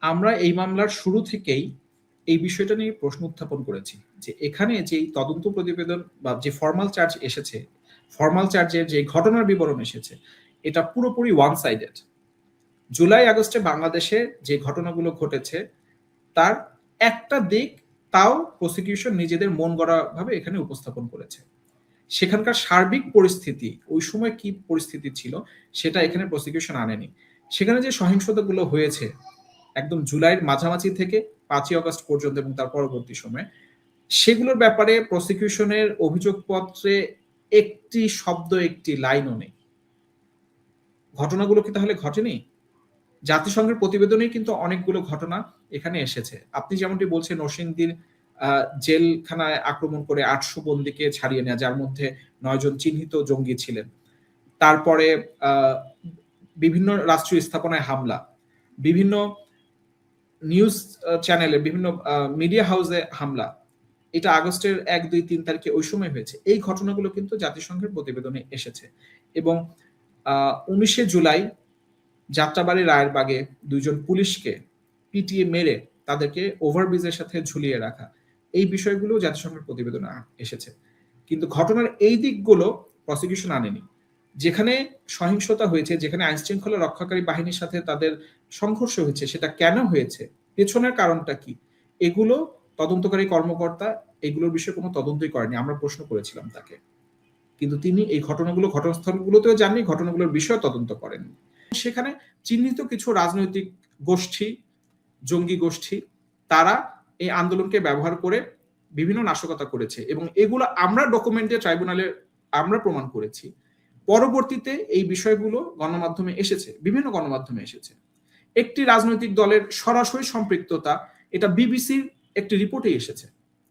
আমরা এই মামলার শুরু থেকেই এই বিষয়টা নিয়ে প্রশ্ন উত্থাপন করেছি যে এখানে যে তদন্ত প্রতিবেদন বা যে ফর্মাল চার্জ এসেছে, ফর্মাল চার্জের যে ঘটনার বিবরণ এসেছে, এটা পুরোপুরি ওয়ান সাইডেড। জুলাই আগস্টে বাংলাদেশে যে ঘটনাগুলো ঘটেছে তার একটা দিক তাও প্রসিকিউশন নিজেদের মন গড়া ভাবে এখানে উপস্থাপন করেছে। সেখানকার সার্বিক পরিস্থিতি, ওই সময় কি পরিস্থিতি ছিল সেটা এখানে প্রসিকিউশন আনেনি। সেখানে যে সহিংসতাগুলো হয়েছে একদম জুলাইয়ের মাঝামাঝি থেকে 5ই আগস্ট পর্যন্ত এবং তার পরবর্তী সময়ে, সেগুলোর ব্যাপারে প্রসিকিউশনের অভিযোগপত্রে একটি শব্দ, একটি লাইনও নেই। ঘটনাগুলো কি তাহলে ঘটেনি? জাতিসংঘের প্রতিবেদনেই কিন্তু অনেকগুলো ঘটনা এখানে এসেছে। আপনি যেমনটি বলছেন নরসিংদীর জেলখানায় আক্রমণ করে 800 বন্দীকে ছাড়িয়ে নেয়া, যার মধ্যে 9 জন চিহ্নিত জঙ্গি ছিলেন। তারপরে বিভিন্ন রাষ্ট্রীয় স্থাপনায় হামলা, বিভিন্ন নিউজ চ্যানেলে, বিভিন্ন মিডিয়া হাউসে হামলা। এটা আগস্টের 1, 2, 3 তারিখে ওই সময় হয়েছে। এই ঘটনাগুলো কিন্তু জাতিসংঘের প্রতিবেদনে এসেছে। এবং 19শে জুলাই যাত্রাবাড়ি রায়েরবাগে 2 জন পুলিশকে পিটিয়ে মেরে তাদেরকে ওভারব্রিজের সাথে ঝুলিয়ে রাখা, এই বিষয়গুলো জাতিসংঘের প্রতিবেদনে এসেছে। কিন্তু ঘটনার এই দিকগুলো প্রসিকিউশন আনেনি। যেখানে সহিংসতা হয়েছে, যেখানে আইনশৃঙ্খলা রক্ষাকারী বাহিনীর সাথে তাদের সংঘর্ষ হয়েছে, সেটা কেন হয়েছে, পেছনের কারণটা কি, এগুলো তদন্তকারী কর্মকর্তা এগুলোর বিষয়ে কোনো তদন্তই করেনি। আমরা প্রশ্ন করেছিলাম তাকে, কিন্তু তিনি এই ঘটনাগুলো ঘটনাস্থলগুলোতেও যাননি, ঘটনাগুলোর বিষয়ে তদন্ত করেননি। সেখানে চিহ্নিত কিছু রাজনৈতিক গোষ্ঠী, জঙ্গি গোষ্ঠী, তারা এই আন্দোলনকে ব্যবহার করে বিভিন্ন নাশকতা করেছে এবং এগুলো আমরা ডকুমেন্টে ট্রাইব্যুনালে আমরা প্রমাণ করেছি। পরবর্তীতে এই বিষয়গুলো গণমাধ্যমে এসেছে, বিভিন্ন গণমাধ্যমে এসেছে। একটি রাজনৈতিক দলের সরাসরি সম্পৃক্ততা, এটা বিবিসির একটি রিপোর্টে এসেছে।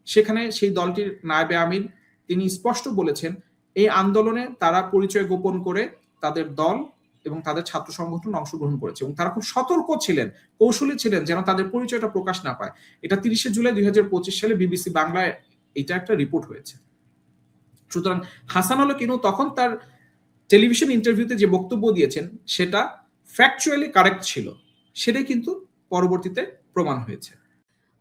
সেখানে সেই দলটির নায়েবে আমির তিনি স্পষ্ট বলেছেন এই আন্দোলনে তারা পরিচয় গোপন করে তাদের দল এবং তাদের ছাত্র সংগঠন অংশগ্রহণ করেছে এবং তারা খুব সতর্ক ছিলেন, কৌশলী ছিলেন যেন তাদের পরিচয়টা প্রকাশ না পায়। এটা 30শে জুলাই 2025 সালে বিবিসি বাংলায় এটা একটা রিপোর্ট হয়েছে। সুতরাং হাসানুল হক ইনু তখন তার টেলিভিশন ইন্টারভিউতে যে বক্তব্য দিয়েছেন সেটা ফ্যাকচুয়ালি কারেক্ট ছিল, সেটাই কিন্তু পরবর্তীতে প্রমাণ হয়েছে।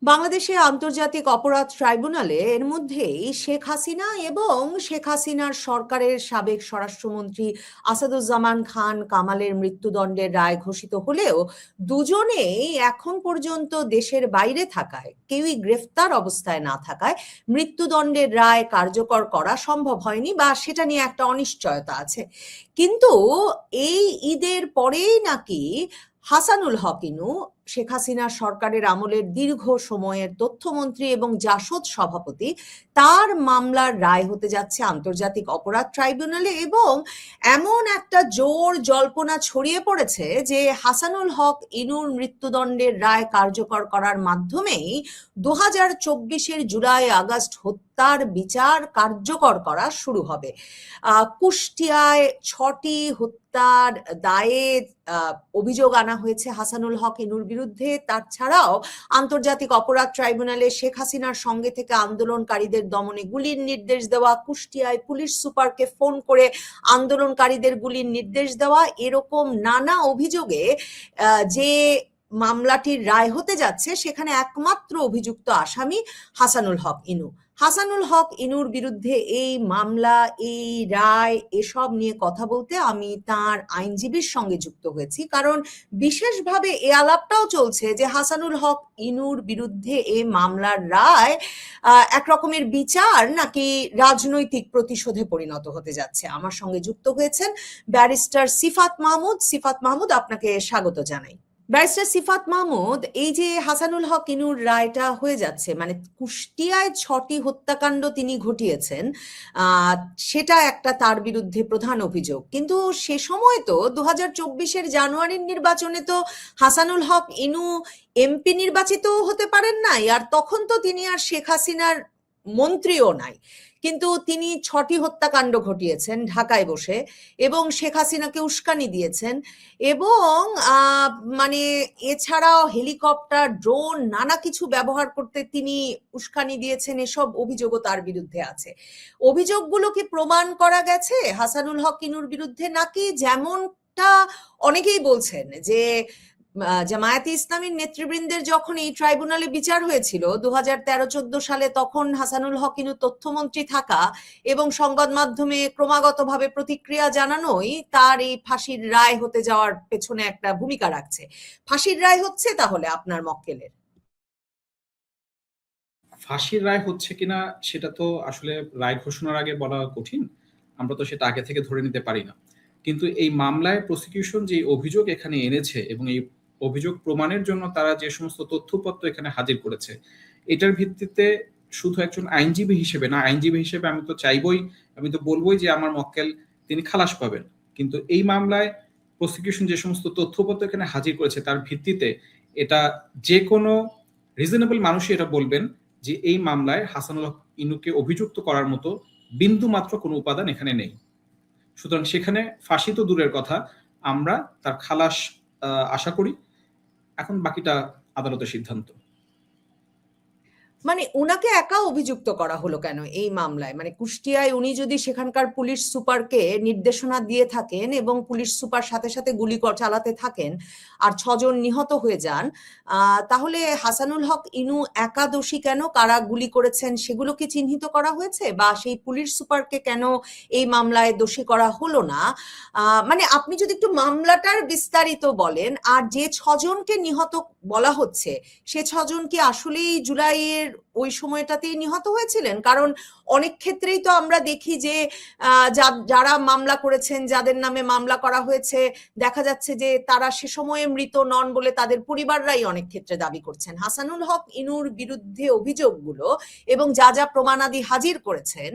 বাংলাদেশে আন্তর্জাতিক অপরাধ ট্রাইব্যুনালে এর মধ্যেই শেখ হাসিনা এবং শেখ হাসিনার সরকারের সাবেক স্বরাষ্ট্রমন্ত্রী আসাদুজ্জামান খান কামালের মৃত্যুদণ্ডের রায় ঘোষিত হলেও দুজনেই এখন পর্যন্ত দেশের বাইরে থাকায়, কেউই গ্রেফতার অবস্থায় না থাকায় মৃত্যুদণ্ডের রায় কার্যকর করা সম্ভব হয়নি বা সেটা নিয়ে একটা অনিশ্চয়তা আছে। কিন্তু এই ঈদের পরেই নাকি হাসানুল হক ইনু, শেখ হাসিনা সরকারের আমলের দীর্ঘ সময়ের তথ্যমন্ত্রী এবং জাসদ সভাপতি, তার মামলার রায় হতে যাচ্ছে আন্তর্জাতিক অপরাধ ট্রাইব্যুনালে এবং এমন একটা জোর জল্পনা ছড়িয়ে পড়েছে যে হাসানুল হক ইনুর মৃত্যুদণ্ডের রায় কার্যকর করার মাধ্যমেই 2024-এর জুলাই আগস্ট হত্যার বিচার কার্যকর করা শুরু হবে। কুষ্টিয়ায় 6টি হত্যার দায়ে অভিযোগ আনা হয়েছে হাসানুল হক ইনুর বিরুদ্ধে। তাছাড়াও আন্তর্জাতিক অপরাধ ট্রাইব্যুনালে শেখ হাসিনার সঙ্গে থেকে আন্দোলনকারীদের দমনে গুলির নির্দেশ দেওয়া, কুষ্টিয়ায় পুলিশ সুপারকে ফোন করে আন্দোলনকারীদের গুলির নির্দেশ দেওয়া, এরকম নানা অভিযোগে যে মামলাটির রায় হতে যাচ্ছে সেখানে একমাত্র অভিযুক্ত আসামি হাসানুল হক ইনু। হাসানুল হক ইনুর বিরুদ্ধে এই মামলা, এই রায়, এসব নিয়ে কথা বলতে আমি তার আইনজীবীর সঙ্গে যুক্ত হয়েছি, কারণ বিশেষভাবে এ আলাপটাও চলছে যে হাসানুল হক ইনুর বিরুদ্ধে এই মামলার রায় এক রকমের বিচার নাকি রাজনৈতিক প্রতিশোধে পরিণত হতে যাচ্ছে। আমার সঙ্গে যুক্ত হয়েছেন ব্যারিস্টার সিফাত মাহমুদ। সিফাত মাহমুদ, আপনাকে স্বাগত জানাই। ব্যারিস্টার সিফাত মাহমুদ, এই যে হাসানুল হক ইনুর রায়টা হয়ে যাচ্ছে, মানে কুষ্টিয়ায় 6টি হত্যাকাণ্ড তিনি ঘটিয়েছেন, সেটা একটা তার বিরুদ্ধে প্রধান অভিযোগ। কিন্তু সে সময় তো 2024-এর জানুয়ারির নির্বাচনে তো হাসানুল হক ইনু এমপি নির্বাচিত হতে পারেন নাই, আর তখন তো তিনি আর শেখ হাসিনার মন্ত্রীও নাই, কিন্তু তিনি 6টি হত্যাকাণ্ড ঘটিয়েছেন ঢাকায় বসে এবং শেখ হাসিনাকে উস্কানি দিয়েছেন এবং মানে এছাড়াও হেলিকপ্টার, ড্রোন, নানা কিছু ব্যবহার করতে তিনি উস্কানি দিয়েছেন। এসব অভিযোগও তার বিরুদ্ধে আছে। অভিযোগগুলো কি প্রমাণ করা গেছে হাসানুল হক ইনুর বিরুদ্ধে, নাকি যেমনটা অনেকেই বলছেন যে জামায়াতে ইসলামীর নেতৃবৃন্দের যখন এই ট্রাইব্যুনালে বিচার হয়েছিল 2013-14 সালে, তখন হাসানুল হক ইনু তথ্যমন্ত্রী থাকা এবং সংবাদ মাধ্যমে ক্রমাগতভাবে প্রতিক্রিয়া জানানোই তার এই ফাঁসির রায় হতে যাওয়ার পেছনে একটা ভূমিকা রাখছে। ফাঁসির রায় হচ্ছে তাহলে আপনার মক্কেলের? ফাঁসির রায় হচ্ছে কিনা সেটা তো আসলে রায় ঘোষণার আগে বলা কঠিন, আমরা তো সেটা আগে থেকে ধরে নিতে পারি না। কিন্তু এই মামলায় প্রসিকিউশন যে অভিযোগ এখানে এনেছে এবং এই অভিযোগ প্রমাণের জন্য তারা যে সমস্ত তথ্যপত্র এখানে হাজির করেছে, এটার ভিত্তিতে শুধু একজন আইনজীবী হিসেবে না, আইনজীবী হিসেবে আমি তো চাইবই, আমি তো বলবোই যে আমার মক্কেল তিনি খালাস পাবেন, কিন্তু এই মামলায় প্রসিকিউশন যে সমস্ত তথ্যপত্র এখানে হাজির করেছে তার ভিত্তিতে এটা যে কোনো রিজনেবল মানুষই এটা বলবেন যে এই মামলায় হাসানুল হক ইনুকে অভিযুক্ত করার মতো বিন্দু মাত্র কোনো উপাদান এখানে নেই। সুতরাং সেখানে ফাঁসি তো দূরের কথা, আমরা তার খালাস আশা করি। এখন বাকিটা আদালতের সিদ্ধান্ত। মানে উনাকে একা অভিযুক্ত করা হলো কেন এই মামলায়? মানে কুষ্টিয়ায় উনি যদি সেখানকার পুলিশ সুপারকে নির্দেশনা দিয়ে থাকেন এবং পুলিশ সুপার সাথে সাথে গুলি চালাতে থাকেন আর 6 জন নিহত হয়ে যান, তাহলে হাসানুল হক ইনু একা দোষী কেন? কারা গুলি করেছেন সেগুলো কি চিহ্নিত করা হয়েছে? বা সেই পুলিশ সুপারকে কেন এই মামলায় দোষী করা হলো না? মানে আপনি যদি একটু মামলাটার বিস্তারিত বলেন। আর যে 6 জনকে নিহত বলা হচ্ছে, সে 6 জন কি আসলেই জুলাইয়ের ওই সময়টাতেই নিহত হয়েছিলেন? কারণ অনেক ক্ষেত্রেই তো আমরা দেখি যে যারা মামলা করেছেন, যাদের নামে মামলা করা হয়েছে, দেখা যাচ্ছে যে তারা সে সময়ে মৃত নন বলে তাদের পরিবাররাই অনেক ক্ষেত্রে দাবি করছেন। হাসানুল হক ইনুর বিরুদ্ধে অভিযোগগুলো এবং যা যা প্রমাণাদি হাজির করেছেন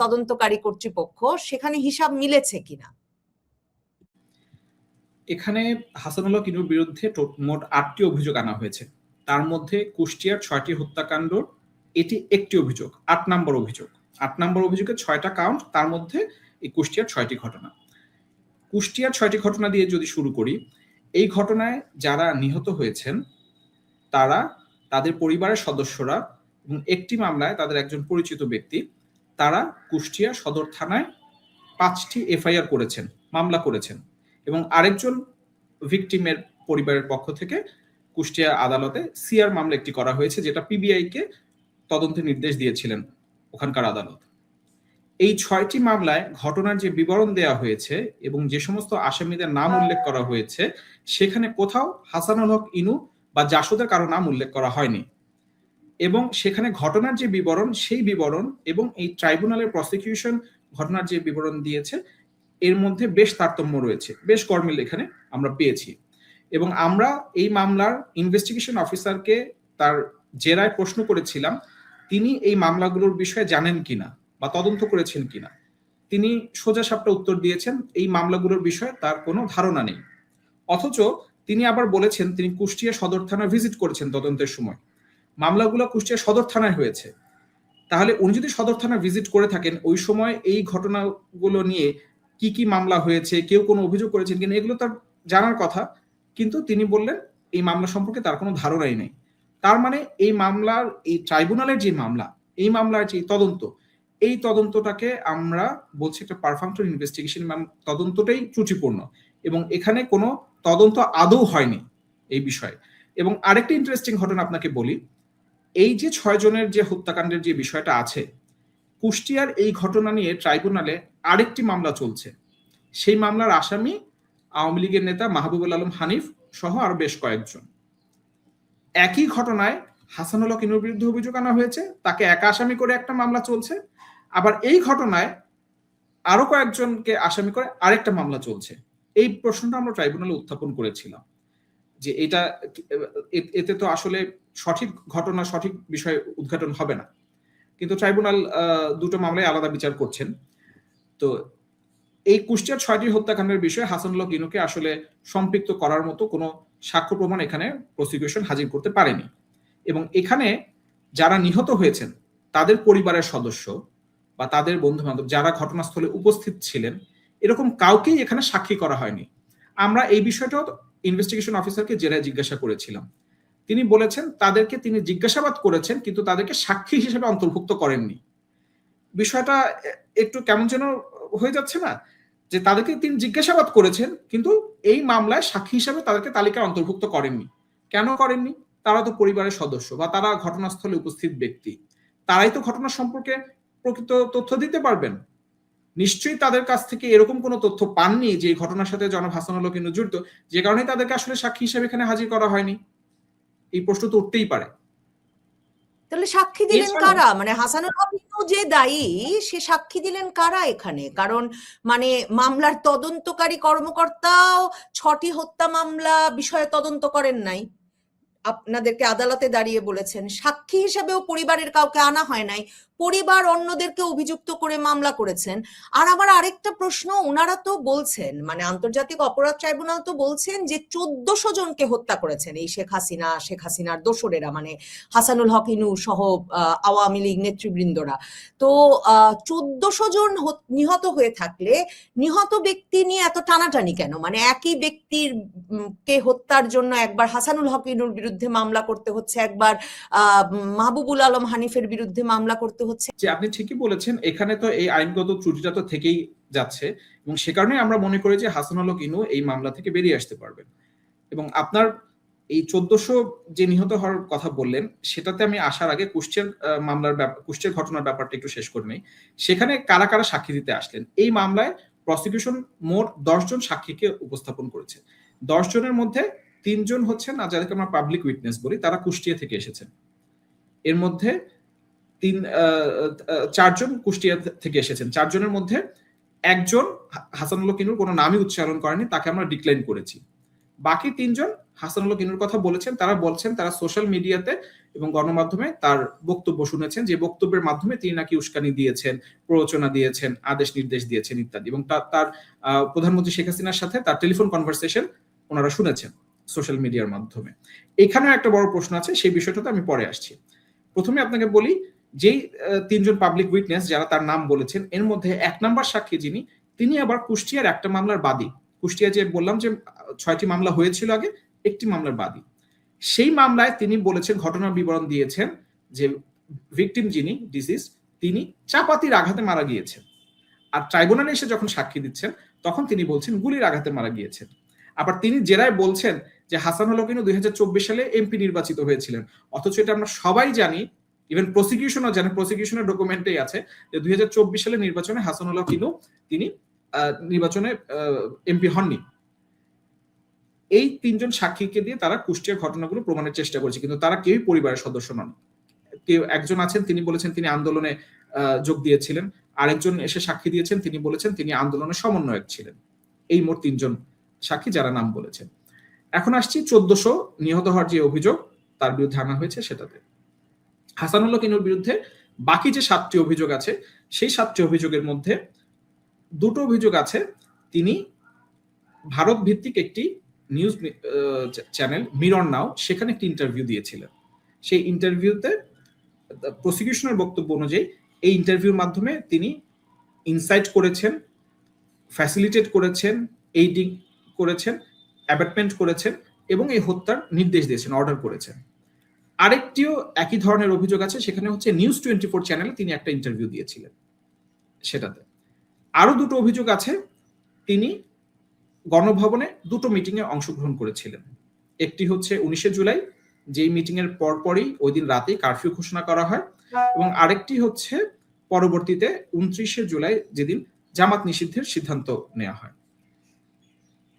তদন্তকারী কর্তৃপক্ষ, সেখানে হিসাব মিলেছে কিনা? এখানে হাসানুল হক ইনুর বিরুদ্ধে মোট 8টি অভিযোগ আনা হয়েছে। তার মধ্যে কুষ্টিয়ার 6টি হত্যাকাণ্ড এটি একটি অভিযোগ, 8 নম্বর অভিযোগ। 8 নম্বর অভিযোগে 6টা কাউন্ট, তার মধ্যে এই কুষ্টিয়ার 6টি ঘটনা। কুষ্টিয়ার 6টি ঘটনা দিয়ে যদি শুরু করি, এই ঘটনায় যারা নিহত হয়েছেন তারা, তাদের পরিবারের সদস্যরা এবং একটি মামলায় তাদের একজন পরিচিত ব্যক্তি, তারা কুষ্টিয়া সদর থানায় 5টি এফআইআর করেছেন, মামলা করেছেন, এবং আরেকজন ভিকটিমের পরিবারের পক্ষ থেকে কুষ্টিয়া আদালতে সিআর মামলা একটি করা হয়েছে, যেটা পিবিআই কে তদন্তের নির্দেশ দিয়েছিলেন ওখানকার আদালত। এই 6টি মামলায় ঘটনার যে বিবরণ দেওয়া হয়েছে এবং যে সমস্ত আসামিদের নাম উল্লেখ করা হয়েছে, সেখানে কোথাও হাসানুল হক ইনু বা জাসদের কারো নাম উল্লেখ করা হয়নি। এবং সেখানে ঘটনার যে বিবরণ, সেই বিবরণ এবং এই ট্রাইব্যুনালের প্রসিকিউশন ঘটনার যে বিবরণ দিয়েছে, এর মধ্যে বেশ তারতম্য রয়েছে, বেশ গরমিল এখানে আমরা পেয়েছি। এবং আমরা এই মামলার ইনভেস্টিগেশন অফিসারকে তার জেরায় প্রশ্ন করেছিলাম তিনি এই মামলাগুলোর বিষয়ে জানেন কিনা বা তদন্ত করেছেন কিনা। তিনি সোজা সাপটা উত্তর দিয়েছেন এই মামলাগুলোর বিষয়ে তার কোনো ধারণা নেই। অথচ তিনি আবার বলেছেন তিনি কুষ্টিয়া সদর থানা ভিজিট করেছেন তদন্তের সময়, মামলাগুলো কুষ্টিয়া সদর থানায় হয়েছে। তাহলে উনি যদি সদর থানা ভিজিট করে থাকেন, ওই সময় এই ঘটনাগুলো নিয়ে কি কি মামলা হয়েছে, কেউ কোনো অভিযোগ করেছেন কিনা, এগুলো তার জানার কথা। কিন্তু তিনি বললেন এই মামলা সম্পর্কে তার কোনো ধারণাই নেই। তার মানে এই মামলার, এই ট্রাইব্যুনালের যে মামলা, এই মামলার যে তদন্ত, এই তদন্তটাকে আমরা বলছি একটা পারফাংশন ইনভেস্টিগেশন, তদন্তটাই ত্রুটিপূর্ণ এবং এখানে কোনো তদন্ত আদৌ হয়নি এই বিষয়ে। এবং আরেকটা ইন্টারেস্টিং ঘটনা আপনাকে বলি, এই যে 6 জনের যে হত্যাকাণ্ডের যে বিষয়টা আছে, কুষ্টিয়ার এই ঘটনা নিয়ে ট্রাইব্যুনালে আরেকটি মামলা চলছে। সেই মামলার আসামি আওয়ামী লীগের নেতা মাহবুবুল আলম হানিফ সহ আরো বেশ কয়েকজন। একই ঘটনায় হাসানুল হক ইনুর বিরুদ্ধে অভিযোগ আনা হয়েছে, তাকে একা আসামি করে একটা মামলা চলছে, আবার এই ঘটনায় আরো কয়েকজনকে আসামি করে আরেকটা মামলা চলছে। এই প্রশ্নটা আমরা ট্রাইব্যুনালে উত্থাপন করেছিলাম যে এটা, এতে তো আসলে সঠিক ঘটনা, সঠিক বিষয় উদ্ঘাটন হবে না। কিন্তু ট্রাইব্যুনাল দুটো মামলায় আলাদা বিচার করছেন। তো এই কুষ্টিয়ার 6টি হত্যাকাণ্ডের বিষয়ে হাসানুল হক ইনুকে আসলে সম্পৃক্ত করার মতো কোনো সাক্ষ্য প্রমাণ এখানে প্রসিকিউশন হাজির করতে পারেনি। এবং এখানে যারা নিহত হয়েছেন তাদের পরিবারের সদস্য বা তাদের বন্ধু বান্ধব যারা ঘটনাস্থলে উপস্থিত ছিলেন, এরকম কাউকেই এখানে সাক্ষী করা হয়নি। আমরা এই বিষয়টাও ইনভেস্টিগেশন অফিসারকে জেরায় জিজ্ঞাসা করেছিলাম, তিনি বলেছেন তাদেরকে তিনি জিজ্ঞাসাবাদ করেছেন কিন্তু তাদেরকে সাক্ষী হিসেবে অন্তর্ভুক্ত করেননি। বিষয়টা একটু কেমন যেন হয়ে যাচ্ছে না? যে তাদেরকে তিনি জিজ্ঞাসাবাদ করেছেন, কিন্তু এই মামলায় সাক্ষী হিসাবে তাদেরকে তালিকায় অন্তর্ভুক্ত করেননি। কেন করেননি? তারা তো পরিবারের সদস্য বা তারা ঘটনাস্থলে উপস্থিত ব্যক্তি, তারাই তো ঘটনা সম্পর্কে প্রকৃত তথ্য দিতে পারবেন। নিশ্চয়ই তাদের কাছ থেকে এরকম কোনো তথ্য পাননি যে এই ঘটনার সাথে জনাব হাসানুল হক ইনু জড়িত, যে কারণে তাদেরকে আসলে সাক্ষী হিসেবে এখানে হাজির করা হয়নি। এই প্রশ্ন তো উঠতেই পারে। তাহলে সাক্ষী দিলেন এছাড়াও কারা? মানে হাসানুল হক ইনু যে দায়ী, সে সাক্ষী দিলেন কারা এখানে? কারণ মানে মামলার তদন্তকারী কর্মকর্তাও ৬টি হত্যা মামলা বিষয়ে তদন্ত করেন নাই, আপনাদেরকে আদালতে দাঁড়িয়ে বলেছেন। সাক্ষী হিসেবেও পরিবারের কাউকে আনা হয় নাই, পরিবার অন্যদেরকে অভিযুক্ত করে মামলা করেছেন। আর আমার আরেকটা প্রশ্ন, ওনারা তো বলছেন, মানে আন্তর্জাতিক অপরাধ ট্রাইব্যুনাল তো বলছেন যে ১৪০০ জনকে হত্যা করেছেন এই শেখ হাসিনার দোসরেরা, মানে হাসানুল হক ইনু সহ আওয়ামী লীগ নেতৃবৃন্দরা। তো ১৪০০ জন নিহত হয়ে থাকলে নিহত ব্যক্তি নিয়ে এত টানাটানি কেন? মানে একই ব্যক্তির কে হত্যার জন্য একবার হাসানুল হক ইনুর বিরুদ্ধে মামলা করতে হচ্ছে, একবার মাহবুবুল আলম হানিফের বিরুদ্ধে মামলা করতে হচ্ছে। যে আপনি ঠিকই বলেছেন, এখানে তো এই আইনগত ত্রুটিটা তো থেকেই যাচ্ছে, এবং সে কারণে আমরা মনে করি যে হাসানুল হক ইনু এই মামলা থেকে বেরিয়ে আসতে পারবেন। এবং আপনার এই ১৪০০ যে নিহত হওয়ার কথা বললেন, সেটাতে আমি আসার আগে কুষ্টিয়ার ঘটনার ব্যাপারটা একটু শেষ করে নেই। সেখানে কারা কারা সাক্ষী দিতে আসলেন? এই মামলায় প্রসিকিউশন মোট ১০ জন সাক্ষীকে উপস্থাপন করেছে। ১০ জনের মধ্যে ৩ জন হচ্ছেন, যাদেরকে আমরা পাবলিক উইটনেস বলি, তারা কুষ্টিয়া থেকে এসেছেন। এর মধ্যে ৪ জন কুষ্টিয়া থেকে এসেছেন। ৪ জনের মধ্যে একজন হাসানুল হক ইনুর কোনো নামই উচ্চারণ করেনি, তাকে আমরা ডিক্লাইন করেছি। বাকি ৩ জন হাসানুল হক ইনুর কথা বলেছেন। তারা বলছেন তারা সোশ্যাল মিডিয়াতে এবং গণমাধ্যমে তার বক্তব্য শুনেছেন, যে বক্তব্যের মাধ্যমে তিনি নাকি উস্কানি দিয়েছেন, প্ররোচনা দিয়েছেন, আদেশ নির্দেশ দিয়েছেন ইত্যাদি। এবং তার প্রধানমন্ত্রী শেখ হাসিনার সাথে তার টেলিফোন কনভারসেশন ওনারা শুনেছেন সোশ্যাল মিডিয়ার মাধ্যমে। এখানেও একটা বড় প্রশ্ন আছে, সেই বিষয়টাতে আমি পরে আসছি। প্রথমে আপনাকে বলি, যেই ৩ জন পাবলিক উইটনেস যারা তার নাম বলেছেন, এর মধ্যে ১ নাম্বার সাক্ষী যিনি, তিনি আবার কুষ্টিয়ার একটা মামলার বাদী। কুষ্টিয়া যে বললাম যে ৬টি মামলা হয়েছিল আগে, একটি মামলার বাদী। সেই মামলায় তিনি বলেছেন, ঘটনার বিবরণ দিয়েছেন যে ভিকটিম যিনি ডিসিজ, তিনি চাপাতির আঘাতে মারা গিয়েছেন। আর ট্রাইব্যুনালে এসে যখন সাক্ষী দিচ্ছেন, তখন তিনি বলছেন গুলির আঘাতে মারা গিয়েছেন। আবার তিনি জেরায় বলছেন যে হাসানুল হক ইনু ২০২৪ সালে এমপি নির্বাচিত হয়েছিলেন, অথচ এটা আমরা সবাই জানি, ইভেন প্রসিকিউশনও জানে, প্রসিকিউশনের ডকুমেন্টেই আছে যে ২০২৪ সালে নির্বাচনে হাসানুল হক ইনু তিনি নির্বাচনে এমপি হননি। এই ৩ জন সাক্ষীকে দিয়ে তারা কুষ্টিয়ার ঘটনাগুলো প্রমাণের চেষ্টা করেছে, কিন্তু তারা কেউই পরিবারের সদস্য নন। একজন আছেন, তিনি বলেছেন তিনি আন্দোলনে যোগ দিয়েছিলেন। আরেকজন এসে সাক্ষী দিয়েছেন, তিনি বলেছেন তিনি আন্দোলনের সমন্বয়ক ছিলেন। এই মোট ৩ জন সাক্ষী যারা নাম বলেছেন। এখন আসছি ১৪০০ নিহত হওয়ার যে অভিযোগ তার বিরুদ্ধে আনা হয়েছে সেটাতে। হাসানুল হক ইনুর বিরুদ্ধে বাকি যে ৭টি অভিযোগ আছে, সেই ৭টি অভিযোগের মধ্যে ২টো অভিযোগ আছে তিনি ভারত ভিত্তিক একটি নিউজ চ্যানেল মিরর নাও, সেখানে একটি ইন্টারভিউ দিয়েছিলেন। সেই ইন্টারভিউতে প্রসিকিউশনের বক্তব্য অনুযায়ী এই ইন্টারভিউর মাধ্যমে তিনি ইনসাইট করেছেন, ফ্যাসিলিটেট করেছেন, এইডিং করেছেন, অ্যাবেটমেন্ট করেছেন এবং এই হত্যার নির্দেশ দিয়েছেন, অর্ডার করেছেন। আরেকটিও একই ধরনের অভিযোগ আছে, সেখানে হচ্ছে নিউজ 24 চ্যানেলে তিনি একটা ইন্টারভিউ দিয়েছিলেন সেটাতে। আরো 2টো অভিযোগ আছে, তিনি গণভবনে 2টো মিটিংয়ে অংশগ্রহণ করেছিলেন। একটি হচ্ছে 19শে জুলাই, যেই মিটিং এর পরপরই ওই দিন রাতেই কারফিউ ঘোষণা করা হয়, এবং আরেকটি হচ্ছে পরবর্তীতে 29শে জুলাই, যেদিন জামাত নিষিদ্ধের সিদ্ধান্ত নেওয়া হয়।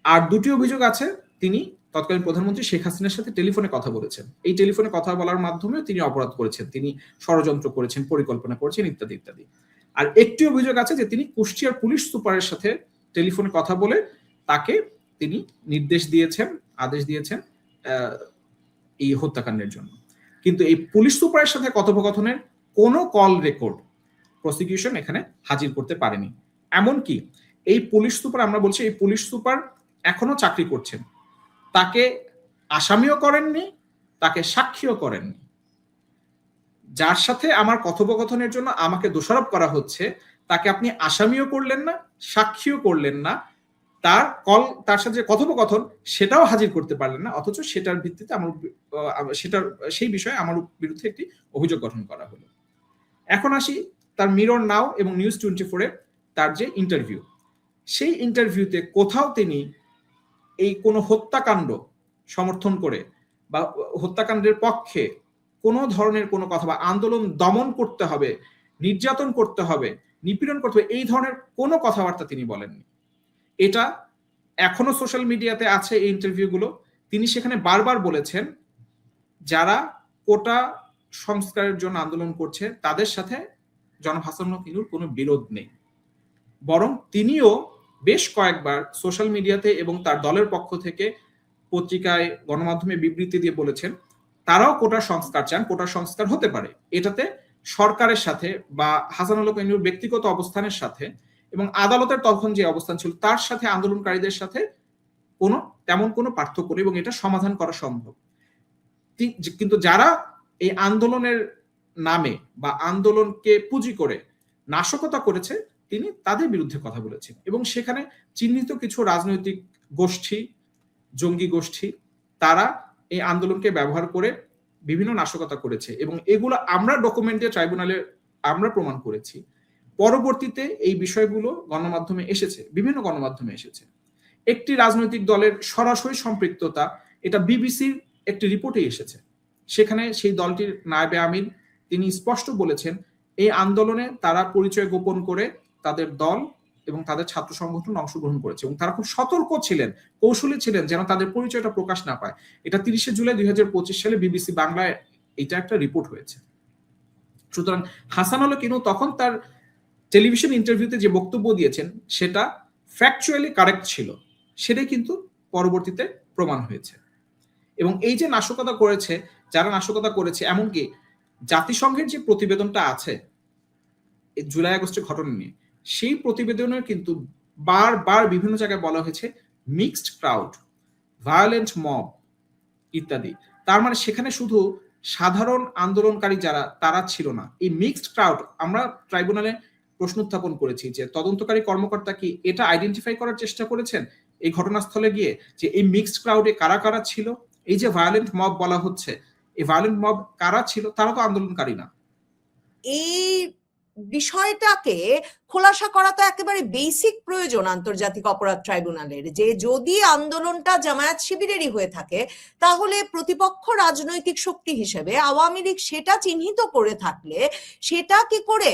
আর 2টি অভিযোগ আছে, তিনি তৎকালীন প্রধানমন্ত্রী শেখ হাসিনার সাথে টেলিফোনে কথা বলেছেন। এই টেলিফোনে কথা বলার মাধ্যমেও তিনি অপরাধ করেছেন, তিনি ষড়যন্ত্র করেছেন, পরিকল্পনা করেছেন ইত্যাদি ইত্যাদি। আর একটি অভিযোগ আছে যে তিনি কুষ্টিয়ার পুলিশ সুপারের সাথে টেলিফোনে কথা বলে তাকে তিনি নির্দেশ দিয়েছেন, আদেশ দিয়েছেন এই হত্যাকাণ্ডের জন্য। কিন্তু এই পুলিশ সুপারের সাথে কথোপকথনের কোনো কল রেকর্ড প্রসিকিউশন এখানে হাজির করতে পারেনি। এমনকি এই পুলিশ সুপার, আমরা বলছি এই পুলিশ সুপার এখনো চাকরি করছেন, তাকে আসামিও করেননি, তাকে সাক্ষীও করেননি। যার সাথে আমার কথোপকথনের জন্য আমাকে দোষারোপ করা হচ্ছে, তাকে আপনি আসামিও করলেন না, সাক্ষীও করলেন না, তার সাথে যে কথোপকথন সেটাও হাজির করতে পারলেন না, অথচ সেটার ভিত্তিতে সেই বিষয়ে আমার বিরুদ্ধে একটি অভিযোগ গঠন করা হলো। এখন আসি তার মিরর নাও এবং নিউজ 24-এ তার যে ইন্টারভিউ, সেই ইন্টারভিউতে কোথাও তিনি এই কোনো হত্যাকাণ্ড সমর্থন করে বা হত্যাকাণ্ডের পক্ষে কোনো ধরনের কোনো কথা বা আন্দোলন দমন করতে হবে, নির্যাতন করতে হবে, নিপীড়ন করতে হবে, এই ধরনের কোনো কথাবার্তা তিনি বলেননি। এটা এখনো সোশ্যাল মিডিয়াতে আছে এই ইন্টারভিউগুলো। তিনি সেখানে বারবার বলেছেন যারা কোটা সংস্কারের জন্য আন্দোলন করছে তাদের সাথে জনাব হাসানুল হক ইনুর কোনো বিরোধ নেই, বরং তিনিও বেশ কয়েকবার সোশ্যাল মিডিয়াতে এবং তার দলের পক্ষ থেকে পত্রিকায় গণমাধ্যমে বিবৃতি দিয়ে বলেছেন তারাও কোটা সংস্কার চান, কোটা সংস্কার হতে পারে, এটাতে সরকারের সাথে বা হাসানুল হক ইনুর ব্যক্তিগত অবস্থানের সাথে এবং আদালতের তখন যে অবস্থান ছিল তার সাথে আন্দোলনকারীদের সাথে তেমন কোনো পার্থক্য নেই এবং এটা সমাধান করা সম্ভব। কিন্তু যারা এই আন্দোলনের নামে বা আন্দোলনকে পুঁজি করে নাশকতা করেছে তিনি তাদের বিরুদ্ধে কথা বলেছেন এবং সেখানে চিহ্নিত কিছু রাজনৈতিক গোষ্ঠী, জঙ্গি গোষ্ঠী, তারা এই আন্দোলনকে ব্যবহার করে বিভিন্ন নাশকতা করেছে এবং এগুলো আমরা ডকুমেন্টে ট্রাইব্যুনালে আমরা প্রমাণ করেছি। পরবর্তীতে এই বিষয়গুলো গণমাধ্যমে এসেছে, বিভিন্ন গণমাধ্যমে এসেছে। একটি রাজনৈতিক দলের সরাসরি সম্পৃক্ততা, এটা বিবিসির একটি রিপোর্টে এসেছে। সেখানে সেই দলটির নায়েবে আমির তিনি স্পষ্ট বলেছেন এই আন্দোলনে তারা পরিচয় গোপন করে তাদের দল এবং তাদের ছাত্র সংগঠন অংশগ্রহণ করেছে এবং তারা খুব সতর্ক ছিলেন, কৌশলী ছিলেন যেন তাদের পরিচয়টা প্রকাশ না পায়। এটা 30শে জুলাই 2025 সালে বিবিসি বাংলায় এটা একটা রিপোর্ট হয়েছে। সুতরাং হাসানুল হক ইনু তখন তার টেলিভিশন ইন্টারভিউতে যে বক্তব্য দিয়েছেন সেটা ফ্যাকচুয়ালি কারেক্ট ছিল, সেটাই কিন্তু পরবর্তীতে প্রমাণ হয়েছে। এবং এই যে নাশকতা করেছে, যারা নাশকতা করেছে, এমনকি জাতিসংঘের যে প্রতিবেদনটা আছে জুলাই আগস্টের ঘটনা নিয়ে, সেই প্রতিবেদনের কিন্তু বারবার বিভিন্ন জায়গায় বলা হয়েছে মিক্সড ক্রাউড, ভায়োলেন্ট মব ইত্যাদি। তার মানে সেখানে শুধু সাধারণ আন্দোলনকারী যারা তারা ছিল না, এই মিক্সড ক্রাউড। আমরা ট্রাইব্যুনালে প্রশ্ন উত্থাপন করেছি যে তদন্তকারী কর্মকর্তা কি এটা আইডেন্টিফাই করার চেষ্টা করেছেন এই ঘটনাস্থলে গিয়ে যে এই মিক্সড ক্রাউডে কারা কারা ছিল? এই যে ভায়োলেন্ট মব বলা হচ্ছে, এই ভায়োলেন্ট মব কারা ছিল? তারা তো আন্দোলনকারী না। এই বিষয়টাকে খোলাসা করা তো একেবারে বেসিক প্রয়োজন আন্তর্জাতিক অপরাধ ট্রাইব্যুনালের, যে যদি আন্দোলনটা জামায়াত শিবিরেরই হয়ে থাকে তাহলে প্রতিপক্ষ রাজনৈতিক শক্তি হিসেবে আওয়ামী লীগ সেটা চিহ্নিত করে থাকলে সেটা কি করে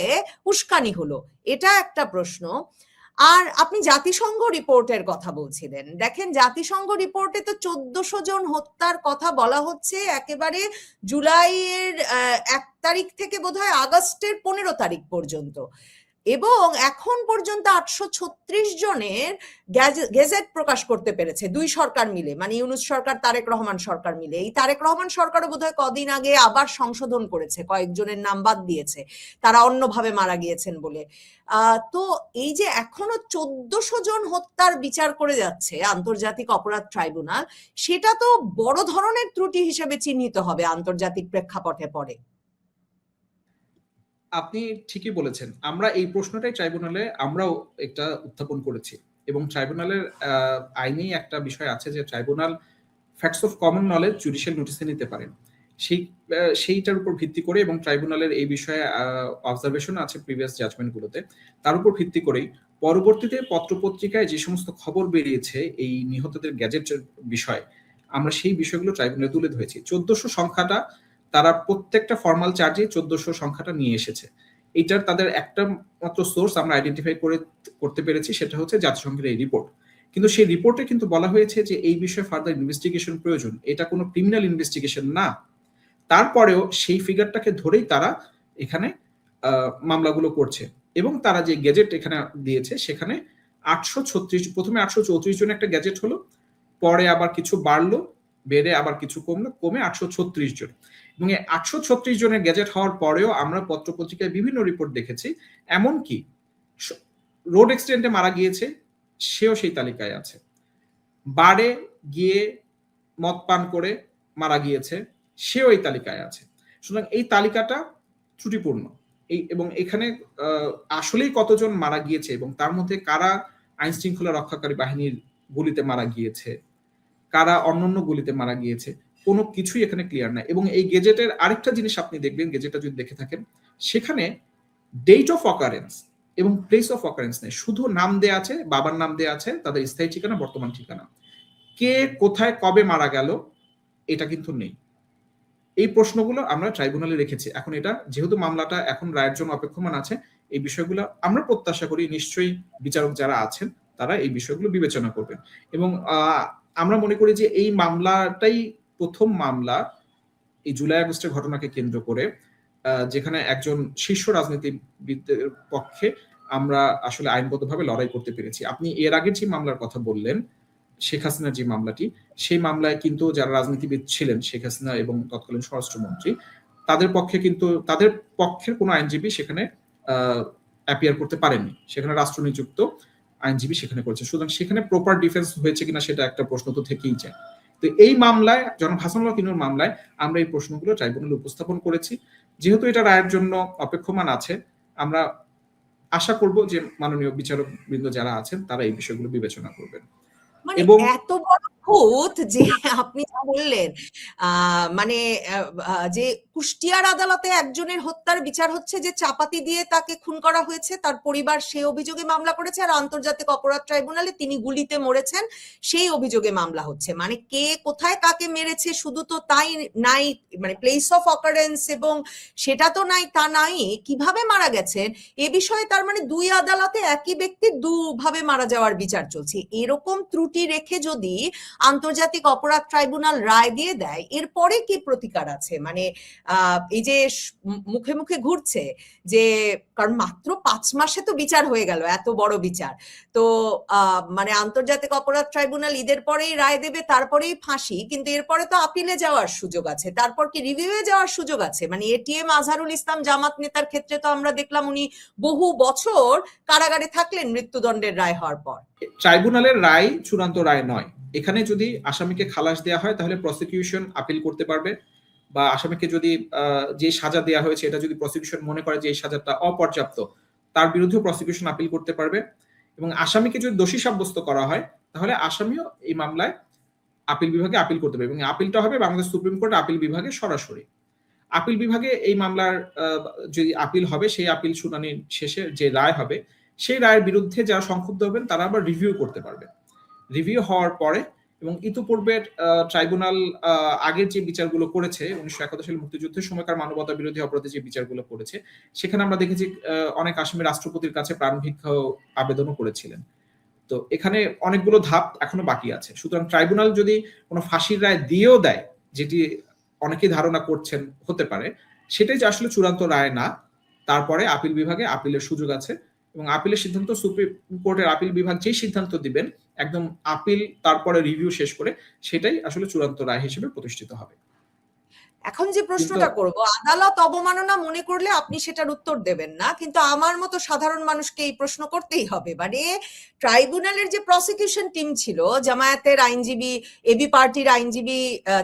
উস্কানি হলো, এটা একটা প্রশ্ন। আর আপনি জাতিসংঘ রিপোর্টের কথা বলছিলেন, দেখেন জাতিসংঘ রিপোর্টে তো 1400 জন হত্যার কথা বলা হচ্ছে একেবারে জুলাইয়ের 1 তারিখ থেকে বোধহয় আগস্টের 15 তারিখ পর্যন্ত, এবং এখন পর্যন্ত 836 জনের গেজেট প্রকাশ করতে পেরেছে দুই সরকার মিলে, মানে ইউনূস সরকার, তারেক রহমান সরকার মিলে। এই তারেক রহমান সরকারও বোধহয় কদিন আগে আবার সংশোধন করেছে, কয়েকজনের নাম বাদ দিয়েছে তারা অন্যভাবে মারা গিয়েছেন বলে। তো এই যে এখনো 1400 জন হত্যার বিচার করে যাচ্ছে আন্তর্জাতিক অপরাধ ট্রাইব্যুনাল, সেটা তো বড় ধরনের ত্রুটি হিসেবে চিহ্নিত হবে আন্তর্জাতিক প্রেক্ষাপটে পরে। আপনি ঠিকই বলেছেন। আমরা এই প্রশ্নটাই ট্রাইব্যুনালে আমরাও একটা উত্থাপন করেছি এবং ট্রাইব্যুনালের আইনেই একটা বিষয় আছে যে tribunal facts of common knowledge judicial নোটিসে নিতে পারেন। সেইটার উপর ভিত্তি করে এবং ট্রাইব্যুনালের এই বিষয়ে অবজারভেশন আছে প্রিভিয়াস জাজমেন্টগুলোতে, তার উপর ভিত্তি করেই পরবর্তীতে পত্রপত্রিকায় যে সমস্ত খবর বেরিয়েছে এই নিহতদের গ্যাজেটের বিষয়ে, আমরা সেই বিষয়গুলো ট্রাইব্যুনালে তুলে ধরেছি। 1400 সংখ্যাটা তারা প্রত্যেকটা ফর্মাল চার্জে 1400 সংখ্যাটা নিয়ে এসেছে। এটার তাদের একটা মাত্র সোর্স আমরা আইডেন্টিফাই করতে পেরেছি, সেটা হচ্ছে জাতিসংঘের এই রিপোর্ট। কিন্তু সেই রিপোর্টে কিন্তু বলা হয়েছে যে এই বিষয়ে ফার্দার ইনভেস্টিগেশন প্রয়োজন, এটা কোনো ক্রিমিনাল ইনভেস্টিগেশন না। তারপরেও সেই ফিগারটাকে ধরেই তারা এখানে মামলাগুলো করছে এবং তারা যে গ্যাজেট এখানে দিয়েছে সেখানে 836, প্রথমে 834 জন একটা গ্যাজেট হলো, পরে আবার কিছু বাড়লো, বেড়ে আবার কিছু কমলো, কমে 836 জন। এবং এই 836 জনের গ্যাজেট হওয়ার পরেও আমরা পত্রপত্রিকায় বিভিন্ন রিপোর্ট দেখেছি, এমনকি রোড অ্যাক্সিডেন্টে মারা গিয়েছে সেও সেই তালিকায় আছে, বারে গিয়ে মদ পান করে মারা গিয়েছে সেও এই তালিকায় আছে। সুতরাং এই তালিকাটা ত্রুটিপূর্ণ। এবং এখানে আসলেই কতজন মারা গিয়েছে এবং তার মধ্যে কারা আইন শৃঙ্খলা রক্ষাকারী বাহিনীর গুলিতে মারা গিয়েছে, কারা অন্যান্য গুলিতে মারা গিয়েছে, কোনো কিছুই এখানে ক্লিয়ার নাই। এবং এই গেজেটের আরেকটা জিনিস আপনি দেখবেন, গেজেটটা যদি দেখে থাকেন, সেখানে ডেট অফ অকারেন্স এবং প্লেস অফ অকারেন্স নেই, শুধু নাম দেয়া আছে, বাবার নাম দেয়া আছে, তাদের স্থায়ী ঠিকানা, বর্তমান ঠিকানা। কে কোথায় কবে মারা গেল এটা কিন্তু নেই। এই প্রশ্নগুলো আমরা ট্রাইব্যুনালে রেখেছি। এখন এটা যেহেতু মামলাটা এখন রায়ের জন্য অপেক্ষমান আছে, এই বিষয়গুলো আমরা প্রত্যাশা করি নিশ্চয়ই বিচারক যারা আছেন তারা এই বিষয়গুলো বিবেচনা করবেন। এবং আমরা মনে করি যে এই মামলাটাই প্রথম মামলা এই জুলাই আগস্টের ঘটনাকে কেন্দ্র করে যেখানে একজন শীর্ষ রাজনীতিবিদের পক্ষে আমরা আসলে আইনগতভাবে লড়াই করতে পেরেছি। আপনি এর আগের যে মামলার কথা বললেন, শেখ হাসিনার যে মামলাটি, সেই মামলায় কিন্তু যারা রাজনীতিবিদ ছিলেন, শেখ হাসিনা এবং তৎকালীন স্বরাষ্ট্রমন্ত্রী, তাদের পক্ষের কোনো আইনজীবী সেখানে অ্যাপিয়ার করতে পারেননি। সেখানে রাষ্ট্র নিযুক্ত আইনজীবী সেখানে করেছে। সুতরাং সেখানে প্রপার ডিফেন্স হয়েছে কিনা সেটা একটা প্রশ্ন তো থেকেই যায়। তো এই মামলায়, জনাব হাসানুল্লাহ কিনুর মামলায় আমরা এই প্রশ্নগুলো ট্রাইব্যুনালে উপস্থাপন করেছি। যেহেতু এটা রায়ের জন্য অপেক্ষমান আছে, আমরা আশা করব যে মাননীয় বিচারক বৃন্দ যারা আছেন তারা এই বিষয়গুলো বিবেচনা করবেন। মানে এবং এত বড় খুঁত যে আপনি যা বললেন, মানে যে কুষ্টিয়ার আদালতে একজনের হত্যার বিচার হচ্ছে যে চাপাতি দিয়ে তাকে খুন করা হয়েছে, তার পরিবার সে অভিযোগে মামলা করেছে, আর আন্তর্জাতিক অপরাধ ট্রাইব্যুনালে তিনি গুলিতে মরেছেন সেই অভিযোগে মামলা হচ্ছে। মানে কে কোথায় কাকে মেরেছে শুধু তো তাই নাই, মানে প্লেস অফ অকারেন্স এবং সেটা তো নাই, তা নাই কিভাবে মারা গেছেন এ বিষয়ে তার মানে দুই আদালতে একই ব্যক্তির দুভাবে মারা যাওয়ার বিচার চলছে। এরকম ত্রুটি রেখে যদি আন্তর্জাতিক অপরাধ ট্রাইব্যুনাল রায় দিয়ে দেয়, এরপরে কি প্রতিকার আছে? মানে এই যে মুখে মুখে ঘুরছে যে, কারণ মাত্র 5 মাসে তো বিচার হয়ে গেল, এত বড় বিচার, তো মানে আন্তর্জাতিক অপরাধ ট্রাইব্যুনাল ঈদের পরেই রায় দেবে, তারপরেই ফাঁসি, কিন্তু এরপরে তো আপিলে যাওয়ার সুযোগ আছে, তারপর কি রিভিউয়ে যাওয়ার সুযোগ আছে। মানে এটিএম আজহারুল ইসলাম জামাত নেতার ক্ষেত্রে তো আমরা দেখলাম উনি বহু বছর কারাগারে থাকলেন মৃত্যুদণ্ডের রায় হওয়ার পর। ট্রাইব্যুনালের রায় চূড়ান্ত রায় নয়। এখানে যদি আসামিকে খালাস দেওয়া হয় তাহলে প্রসিকিউশন আপিল করতে পারবে, বা আসামিকে যদি যে সাজা দেওয়া হয়েছে এটা যদি প্রসিকিউশন মনে করে যে এই সাজাটা অপর্যাপ্ত, তার বিরুদ্ধে প্রসিকিউশন আপিল করতে পারবে। এবং আসামিকে যদি দোষী সাব্যস্ত করা হয় তাহলে আসামিও এই মামলায় আপিল বিভাগে আপিল করতে পারবে, এবং আপিলটা হবে বাংলাদেশ সুপ্রিম কোর্ট আপিল বিভাগে সরাসরি। আপিল বিভাগে এই মামলার যদি আপিল হবে, সেই আপিল শুনানির শেষে যে রায় হবে, সেই রায়ের বিরুদ্ধে যারা সংক্ষুব্ধ হবেন তারা আবার রিভিউ করতে পারবে। রিভিউ হওয়ার পরে, এবং ইতিপূর্বে ট্রাইব্যুনাল আগের যে বিচারগুলো করেছে 1971 সালে মুক্তিযুদ্ধের সময়কার মানবতা বিরোধী অপরাধে যে বিচারগুলো করেছে, সেখানে আমরা দেখেছি অনেক আসামি রাষ্ট্রপতির কাছে প্রাণ ভিক্ষা আবেদনও করেছিলেন। তো এখানে অনেকগুলো ধাপ এখনো বাকি আছে। সুতরাং ট্রাইব্যুনাল যদি কোনো ফাঁসির রায় দিয়েও দেয়, যেটি অনেকেই ধারণা করছেন হতে পারে, সেটাই যে আসলে চূড়ান্ত রায় না, তারপরে আপিল বিভাগে আপিলের সুযোগ আছে, এবং আপিলের সিদ্ধান্ত সুপ্রিম কোর্টের আপিল বিভাগ যেই সিদ্ধান্ত দিবেন, একদম আপিল তারপরে রিভিউ শেষ করে সেটাই আসলে চূড়ান্ত রায় হিসেবে প্রতিষ্ঠিত হবে। এখন যে প্রশ্নটা করব, আদালত অবমাননা মনে করলে আপনি সেটার উত্তর দেবেন না, কিন্তু আমার মতো সাধারণ মানুষকে এই প্রশ্ন করতেই হবে। মানে ট্রাইব্যুনালের যে প্রসিকিউশন টিম ছিল, জামায়াতের আইনজীবী, এবি পার্টির আইনজীবী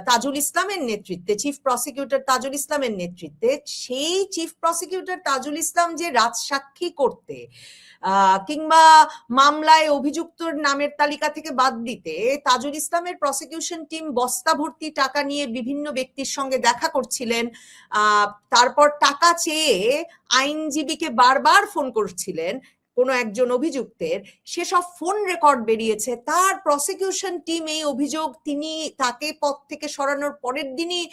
তাজুল ইসলামের নেতৃত্বে, চিফ প্রসিকিউটর তাজুল ইসলামের নেতৃত্বে, সেই চিফ প্রসিকিউটর তাজুল ইসলাম যে রাজসাক্ষী করতে কিংবা মামলায় অভিযুক্তর নামের তালিকা থেকে বাদ দিতে তাজুল ইসলামের প্রসিকিউশন টিম বস্তা ভর্তি টাকা নিয়ে বিভিন্ন ব্যক্তির সঙ্গে দেখা করছিলেন, তারপর টাকা চেয়ে আইনজীবীকে বারবার ফোন করছিলেন কোনো একজন অভিযুক্তের, সেসব ফোন রেকর্ড বেরিয়েছে। তার প্রসিকিউশন টিম এই অভিযোগ তিনি তাকে পদ থেকে সরানোর পরের দিনই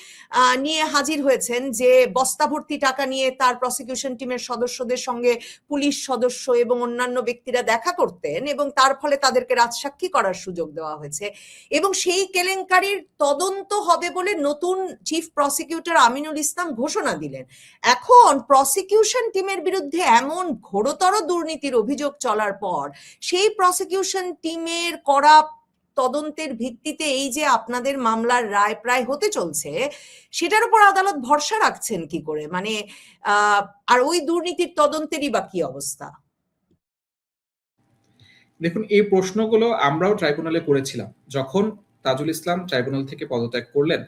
নিয়ে হাজির হয়েছেন যে বস্তা ভর্তি টাকা নিয়ে তার প্রসিকিউশন টিমের সদস্যদের সঙ্গে পুলিশ সদস্য এবং অন্যান্য ব্যক্তিরা দেখা করতেন, এবং তার ফলে তাদেরকে রাজসাক্ষী করার সুযোগ দেওয়া হয়েছে। এবং সেই কেলেঙ্কারির তদন্ত হবে বলে নতুন চিফ প্রসিকিউটর আমিনুল ইসলাম ঘোষণা দিলেন। এখন প্রসিকিউশন টিমের বিরুদ্ধে এমন ঘোরতর দুর্নীতির অভিযোগ চলার পর সেই প্রসিকিউশন টিমের করা তদন্তের ভিত্তিতে এই যে আপনাদের মামলার রায় প্রায় হতে চলছে, সেটার উপর আদালত ভরসা রাখছেন কি করে? মানে আর ওই দুর্নীতির তদন্তেরই বা কি অবস্থা? দেখুন, এই প্রশ্নগুলো আমরাও ট্রাইব্যুনালে করেছিলাম যখন তাজুল ইসলাম ট্রাইব্যুনাল থেকে পদত্যাগ করলেন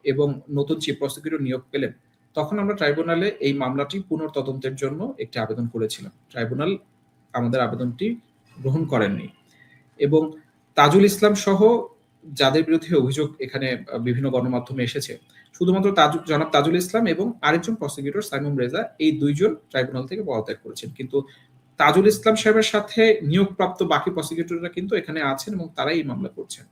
এবং নতুন চিফ প্রসিকিউটর নিয়োগ পেলেন। তখন আমরা ট্রাইব্যুনালে এই মামলাটি পুনর্তদন্তের জন্য একটি আবেদন করেছিলাম। ট্রাইব্যুনাল আমাদের আবেদনটি গ্রহণ করেননি, এবং তাজুল ইসলাম সহ যাদের বিরুদ্ধে অভিযোগ এখানে বিভিন্ন গণমাধ্যমে এসেছে, শুধুমাত্র জনাব তাজুল ইসলাম এবং আরেকজন প্রসিকিউটর সাইমুম রেজা, এই দুইজন ট্রাইব্যুনাল থেকে পদত্যাগ করেছেন। কিন্তু তাজুল ইসলাম সাহেবের সাথে নিয়োগপ্রাপ্ত বাকি প্রসিকিউটররা কিন্তু এখানে আছেন এবং তারাই এই মামলা করছেন।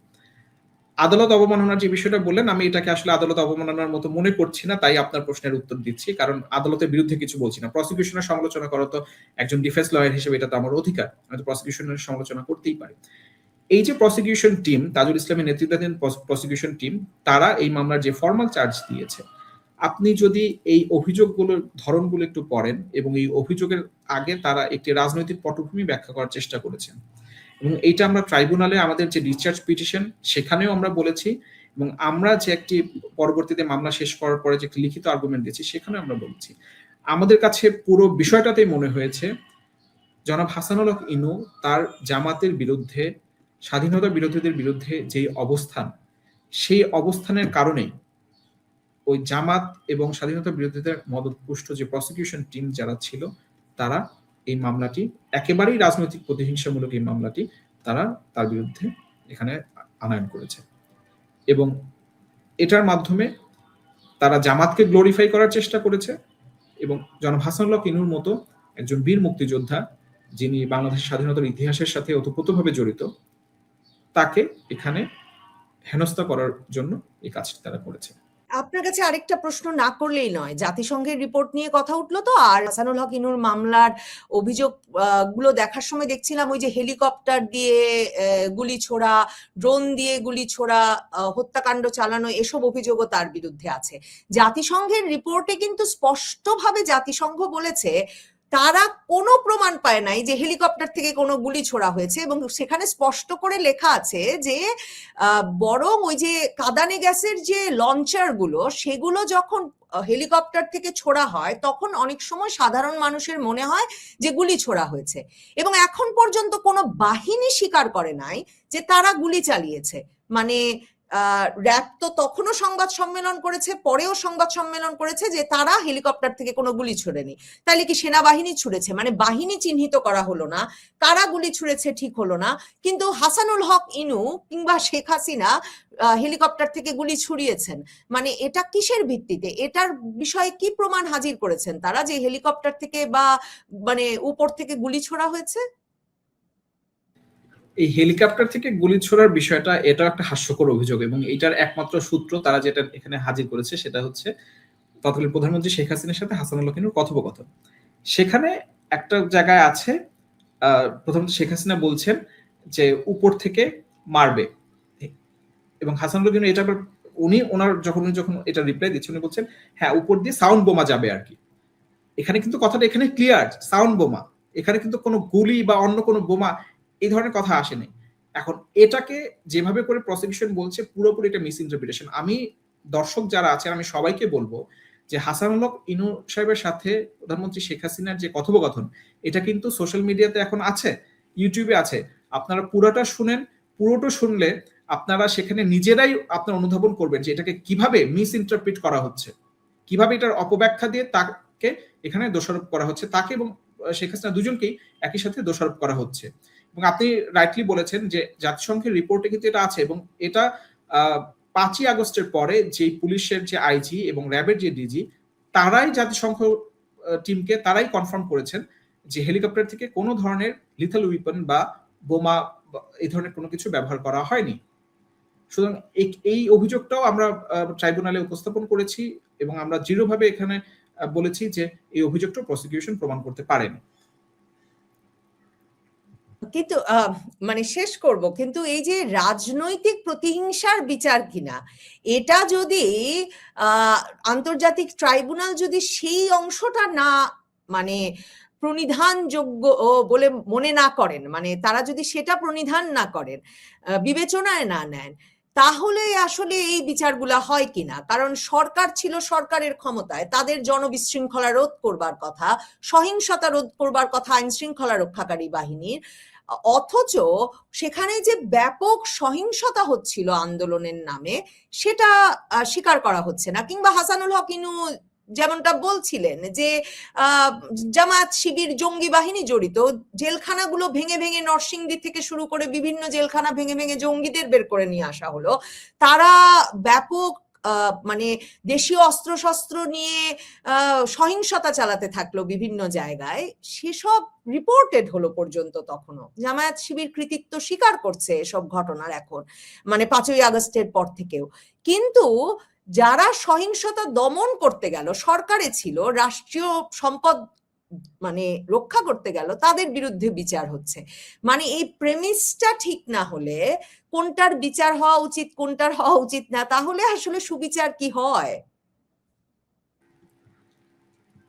আদালত অবমাননার যে বিষয়টা বললেন, আমি এটাকে আসলে আদালত অবমাননার মতো মনে করছি না, তাই আপনার প্রশ্নের উত্তর দিচ্ছি। কারণ আদালতের বিরুদ্ধে কিছু বলছি না। প্রসিকিউশনের সমালোচনা করা তো একজন ডিফেন্স লয়ার হিসেবে এটা তো আমার অধিকার। আমি তো প্রসিকিউশনের সমালোচনা করতেই পারি। এই যে প্রসিকিউশন টিম, তাজুল ইসলামের নেতৃত্বাধীন প্রসিকিউশন টিম, তারা এই মামলার যে ফর্মাল চার্জ দিয়েছে, আপনি যদি এই অভিযোগগুলোর ধরনগুলো একটু পড়েন এবং এই অভিযোগের আগে তারা একটি রাজনৈতিক পটভূমি ব্যাখ্যা করার চেষ্টা করেছেন এবং এইটা আমরা ট্রাইব্যুনালে আমাদের যে ডিসচার্জ পিটিশন সেখানেও আমরা বলেছি এবং আমরা যে একটি পরবর্তীতে মামলা শেষ করার পরে যে একটি লিখিত আর্গুমেন্ট দিয়েছি সেখানে আমরা বলেছি। আমাদের কাছে পুরো বিষয়টাতেই মনে হয়েছে জনাব হাসানুল হক ইনু তার জামাতের বিরুদ্ধে, স্বাধীনতা বিরোধীদের বিরুদ্ধে যেই অবস্থান, সেই অবস্থানের কারণেই ওই জামাত এবং স্বাধীনতা বিরোধীদের মদতপুষ্ট যে প্রসিকিউশন টিম যারা ছিল, তারা এই মামলাটি একেবারেই রাজনৈতিক প্রতিহিংসামূলক এই মামলাটি তারা তার বিরুদ্ধে এখানে আনয়ন করেছে এবং এটার মাধ্যমে তারা জামাতকে গ্লোরিফাই করার চেষ্টা করেছে এবং জনাব হাসানুল হক ইনুর মতো একজন বীর মুক্তিযোদ্ধা যিনি বাংলাদেশের স্বাধীনতার ইতিহাসের সাথে ওতপ্রোতভাবে জড়িত, তাকে এখানে হেনস্থা করার জন্য এই কাজটি তারা করেছে। আপনার কাছে আরেকটা প্রশ্ন না করলেই নয়, জাতিসংঘের রিপোর্ট নিয়ে কথা উঠলো তো, আর হাসানুল হক ইনুর মামলার অভিযোগ গুলো দেখার সময় দেখছিলাম ওই যে হেলিকপ্টার দিয়ে গুলি ছোড়া, ড্রোন দিয়ে গুলি ছোড়া, হত্যাকাণ্ড চালানো, এসব অভিযোগও তার বিরুদ্ধে আছে। জাতিসংঘের রিপোর্টে কিন্তু স্পষ্টভাবে জাতিসংঘ বলেছে তারা কোনো প্রমাণ পায় নাই যে হেলিকপ্টার থেকে কোনো গুলি ছোড়া হয়েছে এবং সেখানে স্পষ্ট করে লেখা আছে যে বরং ওই যে কাঁদানে গ্যাসের যে লঞ্চার গুলো সেগুলো যখন হেলিকপ্টার থেকে ছোড়া হয় তখন অনেক সময় সাধারণ মানুষের মনে হয় যে গুলি ছোড়া হয়েছে এবং এখন পর্যন্ত কোনো বাহিনী স্বীকার করে নাই যে তারা গুলি চালিয়েছে। মানে র্যাব তো তখনও সংবাদ সম্মেলন করেছে, পরেও সংবাদ সম্মেলন করেছে যে তারা হেলিকপ্টার থেকে কোনো গুলি ছোড়েনি। তাইলে কি সেনাবাহিনী ছুড়েছে? মানে বাহিনী চিহ্নিত করা হলো না, কারা গুলি ছুড়েছে ঠিক হলো না, কিন্তু হাসানুল হক ইনু কিংবা শেখ হাসিনা হেলিকপ্টার থেকে গুলি ছুড়িয়েছেন। মানে এটা কিসের ভিত্তিতে? এটার বিষয়ে কি প্রমাণ হাজির করেছেন তারা যে হেলিকপ্টার থেকে বা মানে উপর থেকে গুলি ছোড়া হয়েছে? এই হেলিকপ্টার থেকে গুলি ছোড়ার বিষয়টা, এটা একটা হাস্যকর অভিযোগ এবং এটার একমাত্র সূত্র তারা যেটা এখানে হাজির করেছে সেটা হচ্ছে তৎকালীন প্রধানমন্ত্রী শেখ হাসিনার সাথে হাসানুল হক ইনুর কথোপকথন। সেখানে একটা জায়গায় আছে প্রধানমন্ত্রী শেখ হাসিনা বলছেন যে উপর থেকে মারবে এবং হাসানুল হক ইনু এটা উনি যখন এটা রিপ্লাই দিচ্ছেন উনি বলছেন হ্যাঁ উপর দিয়ে সাউন্ড বোমা যাবে আর কি। এখানে কিন্তু কথাটা এখানে ক্লিয়ার, সাউন্ড বোমা, এখানে কিন্তু কোনো গুলি বা অন্য কোনো বোমা এই ধরনের কথা আসেনি। এখন এটাকে যেভাবে করে প্রসিকিউশন বলছে পুরোপুরি এটা মিস ইন্টারপ্রিটেশন। আমি দর্শক যারা আছেন আমি সবাইকে বলবো যে হাসানুল হক ইনু সাহেবের সাথে প্রধানমন্ত্রী শেখ হাসিনার যে কথোপকথন এটা কিন্তু সোশ্যাল মিডিয়াতে এখন আছে, ইউটিউবে আছে। আপনারা পুরোটা শুনেন, পুরোটা শুনলে আপনারা সেখানে নিজেরাই আপনারা অনুধাবন করবেন যে এটাকে কিভাবে মিস ইন্টারপ্রিট করা হচ্ছে, কিভাবে এটার অপব্যাখ্যা দিয়ে তাকে এখানে দোষারোপ করা হচ্ছে, তাকে এবং শেখ হাসিনা দুজনকেই একই সাথে দোষারোপ করা হচ্ছে। এবং আপনি রাইটলি বলেছেন যে জাতিসংঘের রিপোর্টে কিন্তু এটা আছে এবং এটা 5ই আগস্টের পরে যে পুলিশের যে আইজি এবং র্যাবের যে ডিজি তারাই জাতিসংঘ টিমকে তারাই কনফার্ম করেছেন যে হেলিকপ্টার থেকে কোনো ধরনের লিথাল উইপন বা বোমা এই ধরনের কোনো কিছু ব্যবহার করা হয়নি। সুতরাং এই অভিযোগটাও আমরা ট্রাইব্যুনালে উপস্থাপন করেছি এবং আমরা দৃঢ়ভাবে এখানে বলেছি যে এই অভিযোগটা প্রসিকিউশন প্রমাণ করতে পারেনি। কিন্তু মানে শেষ করব, কিন্তু এই যে রাজনৈতিক প্রতিহিংসার বিচার কিনা, এটা যদি আন্তর্জাতিক ট্রাইব্যুনাল যদি সেই অংশটা না মানে প্রণিধানযোগ্য বলে মনে না করেন, মানে তারা যদি সেটা প্রণিধান না করেন, বিবেচনায় না নেন, তাহলে আসলে এই বিচারগুলা হয় কিনা? কারণ সরকার ছিল, সরকারের ক্ষমতায়, তাদের জনবিশৃঙ্খলা রোধ করবার কথা, সহিংসতা রোধ করবার কথা আইন শৃঙ্খলা রক্ষাকারী বাহিনীর, অথচ সেখানে যে ব্যাপক সহিংসতা হচ্ছিল আন্দোলনের নামে সেটা স্বীকার করা হচ্ছে না। কিংবা হাসানুল হক ইনু যেমনটা বলছিলেন যে জামাত শিবির জঙ্গি বাহিনী জড়িত, জেলখানাগুলো ভেঙে ভেঙে নরসিংদী থেকে শুরু করে বিভিন্ন জেলখানা ভেঙে ভেঙে জঙ্গিদের বের করে নিয়ে আসা হলো, তারা ব্যাপক মানে দেশীয় অস্ত্রশস্ত্র নিয়ে সহিংসতা চালাতে থাকলো বিভিন্ন জায়গায়, সেসব রিপোর্টেড হলো পর্যন্ত। তখনও জামায়াত শিবির কৃতিত্ব স্বীকার করছে এসব ঘটনার এখন, মানে 5ই আগস্টের পর থেকেও। কিন্তু যারা সহিংসতা দমন করতে গেল, সরকারে ছিল, রাষ্ট্রীয় সম্পদ মানে রক্ষা করতে গেল, তাদের বিরুদ্ধে বিচার হচ্ছে। মানে এই প্রেমিসটা ঠিক না হলে, কোনটার বিচার হওয়া উচিত কোনটার হওয়া উচিত না, তাহলে আসলে সুবিচার কি হয়?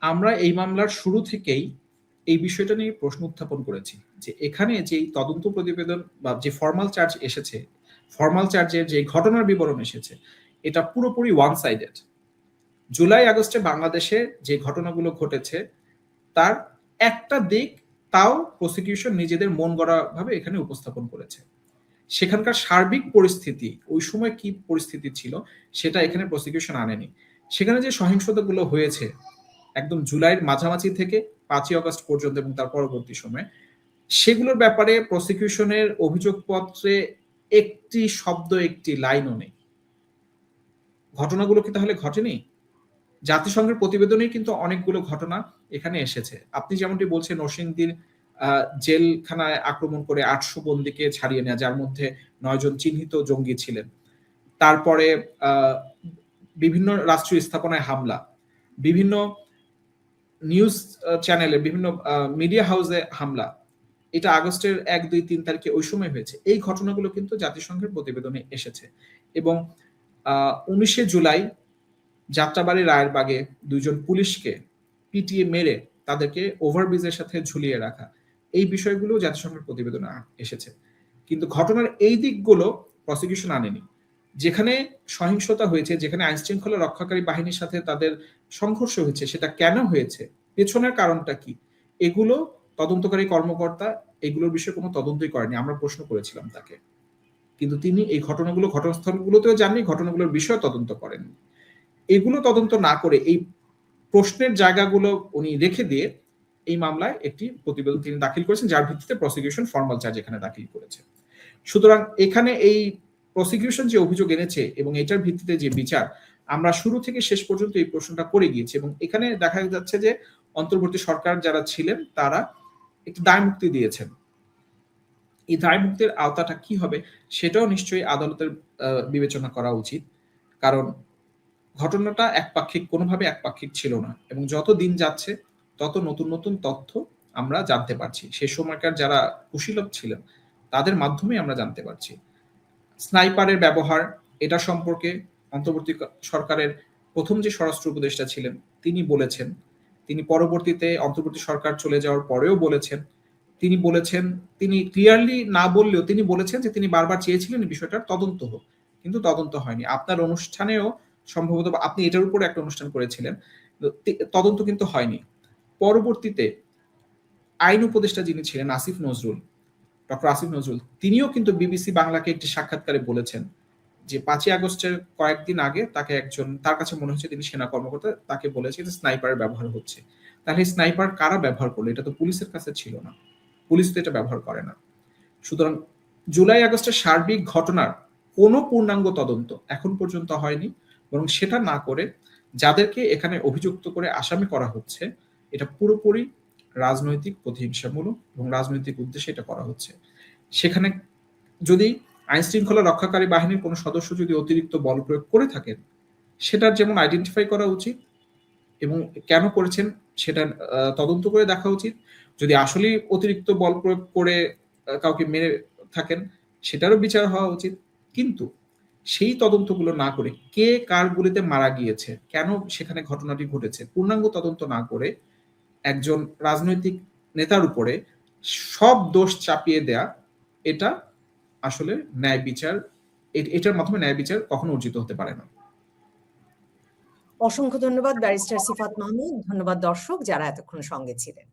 আমরা এই মামলার শুরু থেকেই এই বিষয়টা নিয়ে প্রশ্ন উত্থাপন করেছি যে এখানে যে তদন্ত প্রতিবেদন বা যে ফর্মাল চার্জ এসেছে, ফর্মাল চার্জের যে ঘটনার বিবরণ এসেছে, এটা পুরোপুরি ওয়ান সাইডেড। জুলাই আগস্টে বাংলাদেশে যে ঘটনাগুলো ঘটেছে তার একটা দিক তাও প্রসিকিউশন নিজেদের মন গড়া ভাবে এখানে উপস্থাপন করেছে। সেখানকার সার্বিক পরিস্থিতি, ওই সময় কি পরিস্থিতি ছিল সেটা এখানে প্রসিকিউশন আনেনি। সেখানে যে সহিংসতাগুলো হয়েছে একদম জুলাইয়ের মাঝামাঝি থেকে 5ই আগস্ট পর্যন্ত এবং তার পরবর্তী সময়ে, সেগুলোর ব্যাপারে প্রসিকিউশনের অভিযোগপত্রে একটি শব্দ, একটি লাইনও নেই। ঘটনাগুলো কি তাহলে ঘটেনি? জাতিসংঘের প্রতিবেদনেই কিন্তু অনেকগুলো ঘটনা এখানে এসেছে। আপনি যেমনটি বলছেন নরসিংদীর জেলখানায় আক্রমণ করে 800 বন্দীকে ছাড়িয়ে নেওয়া, যার মধ্যে 9 জন চিহ্নিত জঙ্গি ছিলেন। তারপরে বিভিন্ন রাষ্ট্রীয় স্থাপনায় হামলা, বিভিন্ন নিউজ চ্যানেলে, বিভিন্ন মিডিয়া হাউসে হামলা, এটা আগস্টের 1, 2, 3 তারিখে ওই সময় হয়েছে। এই ঘটনাগুলো কিন্তু জাতিসংঘের প্রতিবেদনে এসেছে। এবং 19শে জুলাই যাত্রাবাড়ি রায়েরবাগে 2 জন পুলিশকে পিটিয়ে মেরে তাদেরকে ওভারব্রিজের সাথে ঝুলিয়ে রাখা, এই বিষয়গুলো জাতিসংঘের প্রতিবেদনে এসেছে। কিন্তু ঘটনার এই দিকগুলো প্রসিকিউশন আনেনি। যেখানে সহিংসতা হয়েছে, যেখানে আইন শৃঙ্খলা রক্ষাকারী বাহিনীর সাথে তাদের সংঘর্ষ হয়েছে, সেটা কেন হয়েছে, পেছনের কারণটা কি, এগুলো তদন্তকারী কর্মকর্তা এগুলোর বিষয়ে কোনো তদন্তই করেনি। আমরা প্রশ্ন করেছিলাম তাকে, কিন্তু তিনি এই ঘটনাস্থলগুলোতেও যাননি, ঘটনাগুলোর বিষয়ে তদন্ত করেননি। এগুলো তদন্ত না করে এই প্রশ্নের জায়গাগুলো উনি রেখে দিয়ে এই মামলায় একটি প্রতিবেদন তিনি দাখিল করেছেন, যার ভিত্তিতে প্রসিকিউশন ফর্মাল চার্জ এখানে দাখিল করেছে। সুতরাং এখানে এই প্রসিকিউশন যে অভিযোগ এনেছে এবং এটার ভিত্তিতে যে বিচার, আমরা শুরু থেকে শেষ পর্যন্ত এই প্রশ্নটা করে গিয়েছি। এবং এখানে দেখা যাচ্ছে যে অন্তর্বর্তী সরকার যারা ছিলেন তারা একটু দায় মুক্তি দিয়েছেন। এই দায় মুক্তির আওতাটা কি হবে সেটাও নিশ্চয়ই আদালতের বিবেচনা করা উচিত। কারণ ঘটনাটা একপাক্ষিক, কোনোভাবে একপাক্ষিক ছিল না। এবং যত দিন যাচ্ছে তত নতুন নতুন তথ্য আমরা জানতে পারছি। সেই সময়কার যারা কুশীলব ছিলেন তাদের মাধ্যমে আমরা জানতে পারছি। স্নাইপারের ব্যবহার, এটা সম্পর্কে অন্তর্বর্তী সরকারের প্রথম যে স্বরাষ্ট্র উপদেষ্টা ছিলেন তিনি বলেছেন, তিনি পরবর্তীতে অন্তর্বর্তী সরকার চলে যাওয়ার পরেও বলেছেন, তিনি বলেছেন, তিনি ক্লিয়ারলি না বললেও তিনি বলেছেন যে তিনি বারবার চেয়েছিলেন বিষয়টার তদন্ত হোক, কিন্তু তদন্ত হয়নি। আপনার অনুষ্ঠানেও সম্ভবত আপনি এটার উপর একটা অনুষ্ঠান করেছিলেন, তদন্ত কিন্তু হয়নি। পরবর্তীতে আইন উপদেষ্টা যিনি ছিলেন আসিফ নজরুল, ডক্টর আসিফ নজরুল, তিনিও কিন্তু বিবিসি বাংলাকে একটি সাক্ষাৎকারে বলেছেন যে 5ই আগস্টের কয়েকদিন আগে তাকে একজন, তার কাছে মনে হচ্ছে তিনি সেনা কর্মকর্তা, তাকে বলেছে যে স্নাইপারের ব্যবহার হচ্ছে। তাহলে স্নাইপার কারা ব্যবহার করলো? এটা তো পুলিশের কাছে ছিল না, পুলিশ তো এটা ব্যবহার করে না। সুতরাং জুলাই আগস্টের সার্বিক ঘটনার কোনো পূর্ণাঙ্গ তদন্ত এখন পর্যন্ত হয়নি, বরং সেটা না করে যাদেরকে এখানে অভিযুক্ত করে আসামি করা হচ্ছে, এটা পুরোপুরি রাজনৈতিক প্রতিহিংসামূলক এবং রাজনৈতিক উদ্দেশ্যে এটা করা হচ্ছে। সেখানে যদি আইন শৃঙ্খলা রক্ষাকারী বাহিনীর কোনো সদস্য যদি অতিরিক্ত বল প্রয়োগ করে থাকেন, সেটার যেমন আইডেন্টিফাই করা উচিত এবং কেন করেছেন সেটা তদন্ত করে দেখা উচিত। যদি আসলে অতিরিক্ত বল প্রয়োগ করে কাউকে মেরে থাকেন সেটারও বিচার হওয়া উচিত। কিন্তু সেই তদন্তগুলো না করে কে কার গুলিতে মারা গিয়েছে, কেন সেখানে ঘটনাটি ঘটেছে, পূর্ণাঙ্গ তদন্ত না করে একজন রাজনৈতিক নেতার উপরে সব দোষ চাপিয়ে দেয়া, এটা আসলে ন্যায় বিচার, এটার মাধ্যমে ন্যায় বিচার কখনো অর্জিত হতে পারে না। অসংখ্য ধন্যবাদ ব্যারিস্টার সিফাত মাহমুদ। ধন্যবাদ দর্শক যারা এতক্ষণ সঙ্গে ছিলেন।